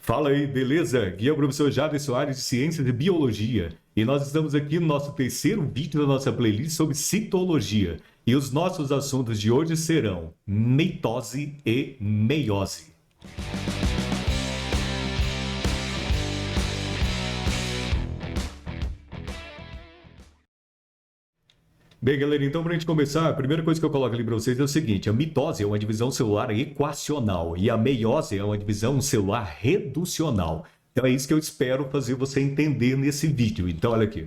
Fala aí, beleza? Aqui é o professor Jader Soares de Ciências e Biologia. E nós estamos aqui no nosso terceiro vídeo da nossa playlist sobre citologia. E os nossos assuntos de hoje serão mitose e meiose. Bem, galera, então para a gente começar, a primeira coisa que eu coloco ali para vocês é o seguinte: a mitose é uma divisão celular equacional e a meiose é uma divisão celular reducional. Então é isso que eu espero fazer você entender nesse vídeo. Então olha aqui.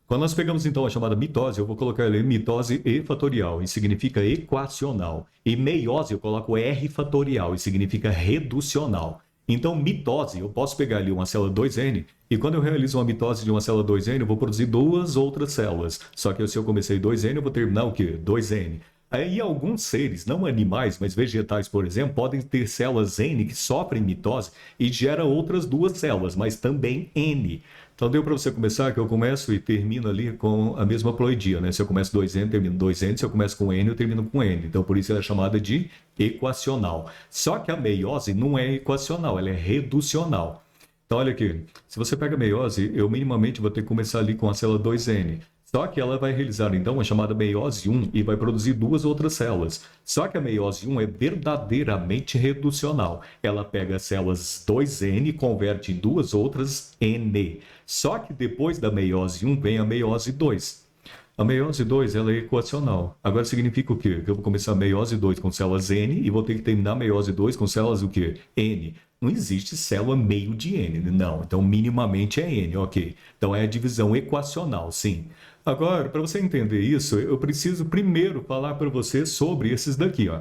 Quando nós pegamos então a chamada mitose, eu vou colocar ali mitose E fatorial, e significa equacional. E meiose eu coloco R fatorial, e significa reducional. Então, mitose, eu posso pegar ali uma célula 2N, e quando eu realizo uma mitose de uma célula 2N, eu vou produzir duas outras células. Só que se eu comecei 2N, eu vou terminar o quê? 2N. Aí alguns seres, não animais, mas vegetais, por exemplo, podem ter células N que sofrem mitose e gera outras duas células, mas também N. Então deu para você começar que eu começo e termino ali com a mesma ploidia, né? Se eu começo 2N, termino 2N, se eu começo com N, eu termino com N. Então por isso ela é chamada de equacional. Só que a meiose não é equacional, ela é reducional. Então olha aqui, se você pega a meiose, eu minimamente vou ter que começar ali com a célula 2N. Só que ela vai realizar, então, a chamada meiose 1 e vai produzir duas outras células. Só que a meiose 1 é verdadeiramente reducional. Ela pega as células 2N e converte em duas outras N. Só que depois da meiose 1 vem a meiose 2. A meiose 2 ela é equacional. Agora significa o quê? Que eu vou começar a meiose 2 com células N e vou ter que terminar a meiose 2 com células o quê? N. Não existe célula meio de N, não. Então, minimamente é N, ok. Então, é a divisão equacional, sim. Agora, para você entender isso, eu preciso primeiro falar para você sobre esses daqui, ó,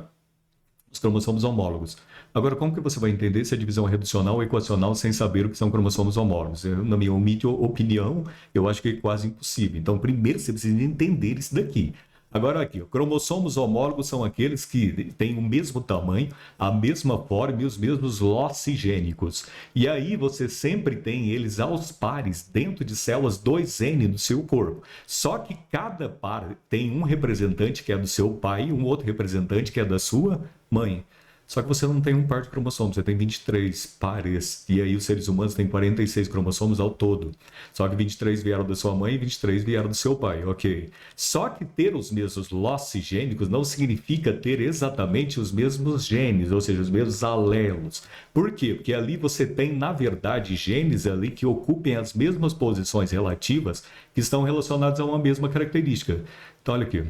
os cromossomos homólogos. Agora, como que você vai entender se a divisão é reducional ou equacional sem saber o que são cromossomos homólogos? Na minha humilde opinião, eu acho que é quase impossível. Então, primeiro você precisa entender isso daqui. Agora aqui, cromossomos homólogos são aqueles que têm o mesmo tamanho, a mesma forma e os mesmos loci gênicos. E aí você sempre tem eles aos pares dentro de células 2N do seu corpo. Só que cada par tem um representante que é do seu pai e um outro representante que é da sua mãe. Só que você não tem um par de cromossomos, você tem 23 pares. E aí os seres humanos têm 46 cromossomos ao todo. Só que 23 vieram da sua mãe e 23 vieram do seu pai, ok. Só que ter os mesmos loci gênicos não significa ter exatamente os mesmos genes, ou seja, os mesmos alelos. Por quê? Porque ali você tem, na verdade, genes ali que ocupem as mesmas posições relativas que estão relacionados a uma mesma característica. Então, olha aqui.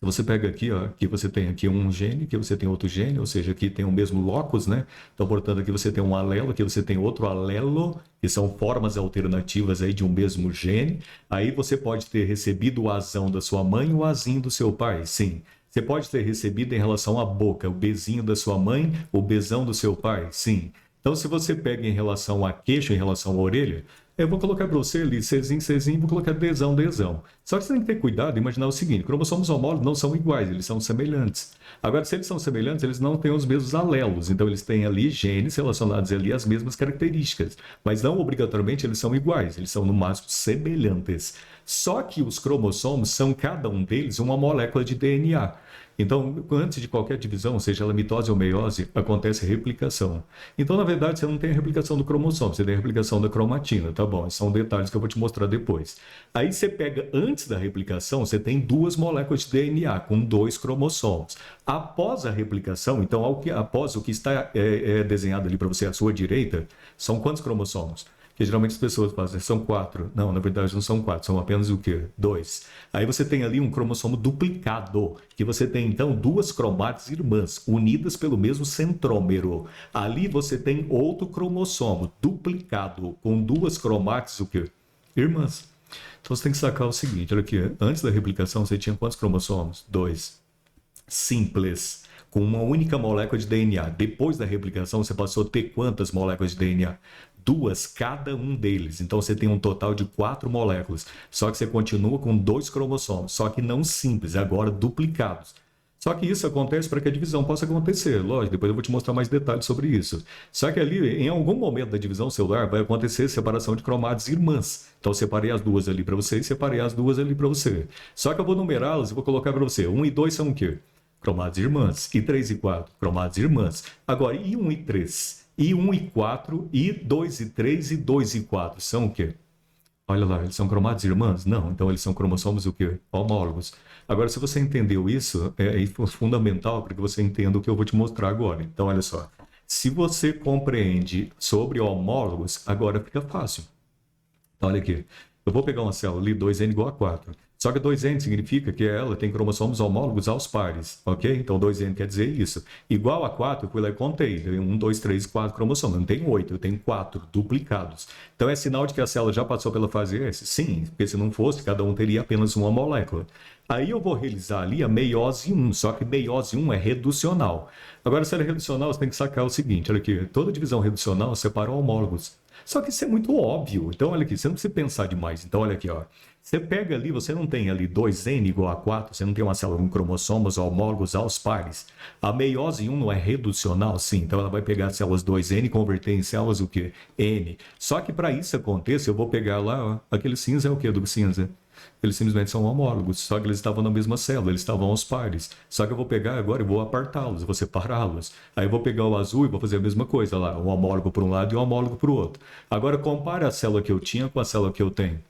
Você pega aqui, ó, que você tem aqui um gene, que você tem outro gene, ou seja, aqui tem o mesmo locus, né? Então, portanto, aqui você tem um alelo, aqui você tem outro alelo, que são formas alternativas aí de um mesmo gene. Aí você pode ter recebido o azão da sua mãe e o azinho do seu pai, sim. Você pode ter recebido em relação à boca, o bezinho da sua mãe, o bezão do seu pai, sim. Então, se você pega em relação a queixo, em relação à orelha, eu vou colocar para você ali Czinho, Czinho, vou colocar Dzão, Dzão. Só que você tem que ter cuidado e imaginar o seguinte: cromossomos homólogos não são iguais, eles são semelhantes. Agora, se eles são semelhantes, eles não têm os mesmos alelos. Então, eles têm ali genes relacionados ali às mesmas características. Mas não obrigatoriamente eles são iguais, eles são no máximo semelhantes. Só que os cromossomos são, cada um deles, uma molécula de DNA. Então, antes de qualquer divisão, seja ela mitose ou meiose, acontece replicação. Então, na verdade, você não tem a replicação do cromossomo, você tem a replicação da cromatina, tá bom? Esses são detalhes que eu vou te mostrar depois. Aí você pega, antes da replicação, você tem duas moléculas de DNA com dois cromossomos. Após a replicação, então, após o que está desenhado ali para você à sua direita, são quantos cromossomos? Que geralmente as pessoas fazem, são 4. Não, na verdade não são 4, são apenas o quê? 2. Aí você tem ali um cromossomo duplicado, que você tem então duas cromátides irmãs, unidas pelo mesmo centrômero. Ali você tem outro cromossomo duplicado, com duas cromátides o quê? Irmãs. Então você tem que sacar o seguinte, olha aqui, antes da replicação você tinha quantos cromossomos? 2. Simples. Com uma única molécula de DNA. Depois da replicação, você passou a ter quantas moléculas de DNA? 2, cada um deles. Então, você tem um total de 4 moléculas. Só que você continua com 2 cromossomos. Só que não simples, agora duplicados. Só que isso acontece para que a divisão possa acontecer. Lógico, depois eu vou te mostrar mais detalhes sobre isso. Só que ali, em algum momento da divisão celular, vai acontecer separação de cromátides irmãs. Então, eu separei as duas ali para você e separei as duas ali para você. Só que eu vou numerá-las e vou colocar para você. 1 e 2 são o quê? Cromátides irmãs. E 3 e 4, cromátides irmãs. Agora, e 1 e 3? E 1 e 4, e 2 e 3, e 2 e 4 são o quê? Olha lá, eles são cromados irmãs? Não, então eles são cromossomos o quê? Homólogos. Agora, se você entendeu isso, é fundamental para que você entenda o que eu vou te mostrar agora. Então, olha só. Se você compreende sobre homólogos, agora fica fácil. Então, olha aqui. Eu vou pegar uma célula ali, 2N igual a 4. Só que 2N significa que ela tem cromossomos homólogos aos pares, ok? Então 2N quer dizer isso. Igual a 4, eu fui lá e contei. 1, 2, 3, 4 cromossomos. Eu não tenho 8, eu tenho 4 duplicados. Então é sinal de que a célula já passou pela fase S? Sim, porque se não fosse, cada um teria apenas uma molécula. Aí eu vou realizar ali a meiose 1, só que meiose 1 é reducional. Agora, se ela é reducional, você tem que sacar o seguinte, olha aqui, toda divisão reducional separa homólogos. Só que isso é muito óbvio. Então, olha aqui, você não precisa pensar demais. Então, olha aqui, ó. Você pega ali, você não tem ali 2N igual a 4, você não tem uma célula com cromossomos homólogos aos pares. A meiose 1 não é reducional, sim. Então, ela vai pegar as células 2N e converter em células o quê? N. Só que para isso acontecer, eu vou pegar lá, ó, aquele cinza é o quê do cinza? Eles simplesmente são homólogos, só que eles estavam na mesma célula, eles estavam aos pares. Só que eu vou pegar agora e vou apartá-los, vou separá-los. Aí eu vou pegar o azul e vou fazer a mesma coisa lá, um homólogo para um lado e um homólogo para o outro. Agora compare a célula que eu tinha com a célula que eu tenho.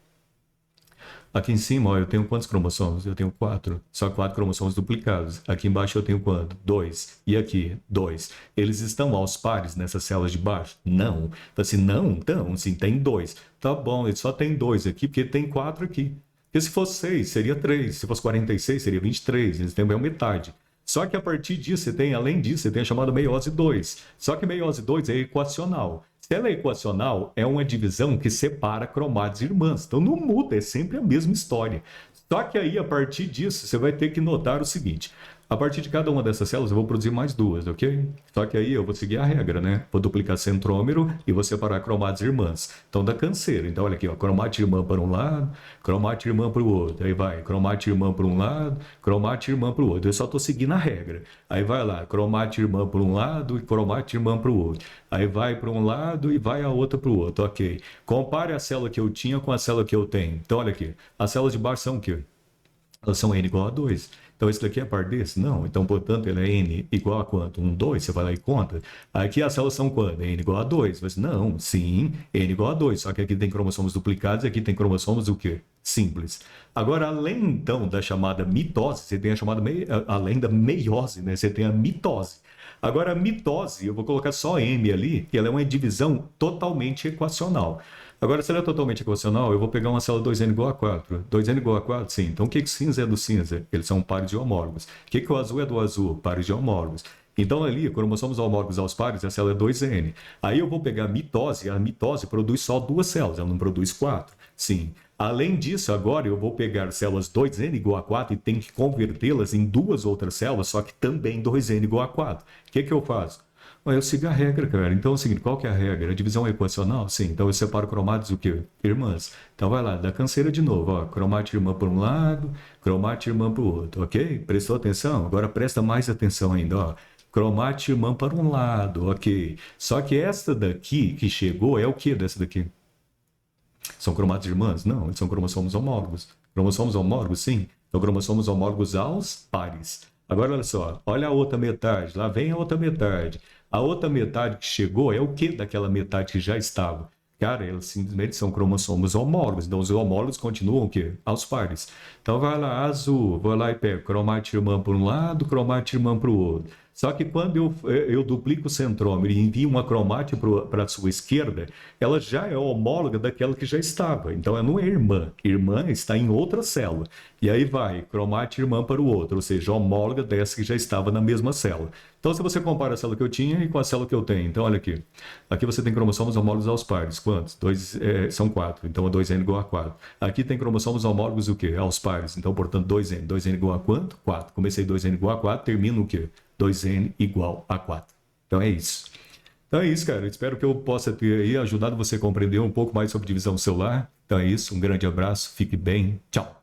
Aqui em cima, ó, eu tenho quantos cromossomos? Eu tenho 4. Só 4 cromossomos duplicados. Aqui embaixo eu tenho quanto? 2. E aqui, 2. Eles estão aos pares nessas células de baixo? Não. Assim, não, então, sim, tem 2. Tá bom, ele só tem 2 aqui, porque tem 4 aqui. Porque se fosse 6, seria 3. Se fosse 46, seria 23. Eles têm a metade. Só que a partir disso, você tem, além disso, você tem a chamada meiose 2. Só que meiose 2 é equacional. Se ela é equacional, é uma divisão que separa cromados irmãs. Então não muda, é sempre a mesma história. Só que aí, a partir disso, você vai ter que notar o seguinte. A partir de cada uma dessas células, eu vou produzir mais 2, ok? Só que aí eu vou seguir a regra, né? Vou duplicar centrômero e vou separar cromados irmãs. Então dá canseira. Então olha aqui, ó, cromática irmã para um lado, cromática irmã para o outro. Aí vai, cromática irmã para um lado, cromática irmã para o outro. Eu só estou seguindo a regra. Aí vai lá, cromática irmã para um lado e cromática irmã para o outro. Aí vai para um lado e vai a outra para o outro, ok? Compare a célula que eu tinha com a célula que eu tenho. Então olha aqui, as células de baixo são o quê? Elas são N igual a 2. Então, esse daqui é par desse? Não. Então, portanto, ele é N igual a quanto? 1, 2, você vai lá e conta. Aqui as células são quanto? N igual a 2. Mas não, sim, N igual a 2. Só que aqui tem cromossomos duplicados e aqui tem cromossomos o quê? Simples. Agora, além, então, da chamada mitose, você tem a chamada, além da meiose, né? Você tem a mitose. Agora, a mitose, eu vou colocar só M ali, que ela é uma divisão totalmente equacional. Agora, se ela é totalmente equacional, eu vou pegar uma célula 2N igual a 4. 2N igual a 4, sim. Então, o que o cinza é do cinza? Eles são pares de homólogos. O que o azul é do azul? Pares de homólogos. Então, ali, cromossomos homólogos aos pares, a célula é 2N. Aí eu vou pegar a mitose produz só 2 células, ela não produz 4. Sim. Além disso, agora eu vou pegar células 2N igual a 4 e tenho que convertê-las em 2 outras células, só que também 2N igual a 4. O que eu faço? Eu sigo a regra, cara. Então é o seguinte, qual que é a regra? A divisão é equacional? Sim. Então eu separo cromados o quê? Irmãs. Então vai lá, dá canseira de novo. Ó, cromática irmã para um lado, cromática irmã para o outro, ok? Prestou atenção? Agora presta mais atenção ainda, ó. Cromática irmã para um lado, ok. Só que essa daqui que chegou é o que dessa daqui? São cromados irmãs? Não, eles são cromossomos homólogos. Cromossomos homólogos, sim. Então cromossomos homólogos aos pares. Agora olha só, olha a outra metade, lá vem a outra metade. A outra metade que chegou é o que daquela metade que já estava? Cara, eles simplesmente são cromossomos homólogos. Então, os homólogos continuam o quê? Aos pares. Então, vai lá, azul, vou lá e pego cromática irmã para um lado, cromática irmã para o outro. Só que quando eu duplico o centrômero e envio uma cromática para a sua esquerda, ela já é homóloga daquela que já estava. Então, ela não é irmã. Irmã está em outra célula. E aí vai, cromática irmã para o outro, ou seja, homóloga dessa que já estava na mesma célula. Então, se você compara a célula que eu tinha e com a célula que eu tenho, então olha aqui. Aqui você tem cromossomos homólogos aos pares. Quantos? São 4. Então, 2N igual a 4. Aqui tem cromossomos homólogos o quê? Aos pares. Então, portanto, 2N. 2N igual a quanto? 4. Comecei 2N igual a 4, termino o quê? 2N igual a 4. Então, é isso. Então, é isso, cara. Eu espero que eu possa ter aí ajudado você a compreender um pouco mais sobre divisão celular. Então, é isso. Um grande abraço. Fique bem. Tchau.